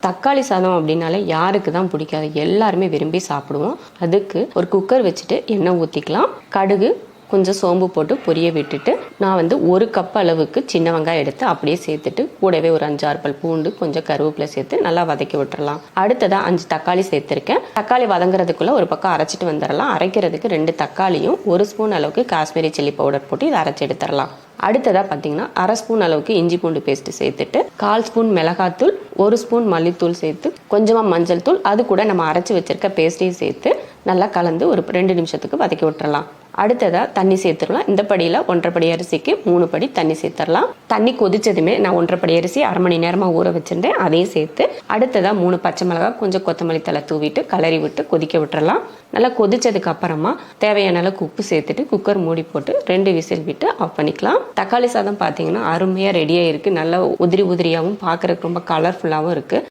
தக்காளி சாதம் அப்படின்னாலே யாருக்கு தான் பிடிக்காது, எல்லாருமே விரும்பி சாப்பிடுவோம். அதுக்கு ஒரு குக்கர் வச்சுட்டு எண்ணெய் ஊற்றிக்கலாம். கடுகு கொஞ்சம் சோம்பு போட்டு பொரிய விட்டுட்டு நான் ஒரு கப் அளவுக்கு சின்ன வெங்காயம் எடுத்து அப்படியே சேர்த்துட்டு கூடவே ஒரு 5-6 பல் பூண்டு கொஞ்சம் கருவேப்பிலை சேர்த்து நல்லா வதக்கி விட்டுறலாம். அடுத்ததாக 5 தக்காளி சேர்த்துருக்கேன். தக்காளி வதங்குறதுக்குள்ள ஒரு பக்கம் அரைச்சிட்டு வந்துடலாம். அரைக்கிறதுக்கு 2 தக்காளியும் 1 ஸ்பூன் அளவுக்கு காஷ்மீரி சில்லி பவுடர் போட்டு இதை அரைச்சி எடுத்துடலாம். அடுத்ததாக பார்த்தீங்கன்னா 1/2 ஸ்பூன் அளவுக்கு இஞ்சி பூண்டு பேஸ்ட்டு சேர்த்துட்டு 1/4 ஸ்பூன் மிளகாத்தூள், 1 ஸ்பூன் மல்லித்தூள் சேர்த்து கொஞ்சமாக மஞ்சள் தூள், அது கூட நம்ம அரைச்சி வச்சிருக்க பேஸ்ட்டையும் சேர்த்து நல்லா கலந்து ஒரு 2 நிமிஷத்துக்கு வதக்கி விட்டுறலாம். அடுத்ததாக தண்ணி சேர்த்துடலாம். இந்த படியில் 1.5 படி அரிசிக்கு 3 படி தண்ணி சேர்த்துடலாம். தண்ணி கொதிச்சதுமே நான் 1.5 படி அரிசி அரை மணி நேரமாக ஊற வச்சுருந்தேன், அதையும் சேர்த்து அடுத்ததாக 3 பச்சை மிளகாய் கொஞ்சம் கொத்தமல்லி தலை தூவிட்டு கலரி விட்டு கொதிக்க விட்டுறலாம். நல்லா கொதிச்சதுக்கு அப்புறமா தேவையான அளவுக்கு உப்பு சேர்த்துட்டு குக்கர் மூடி போட்டு 2 விசில் விட்டு ஆஃப் பண்ணிக்கலாம். தக்காளி சாதம் பார்த்தீங்கன்னா அருமையாக ரெடியாக இருக்குது. நல்லா உதிரியாகவும் பார்க்குறதுக்கு ரொம்ப கலர்ஃபுல்லாகவும் இருக்குது.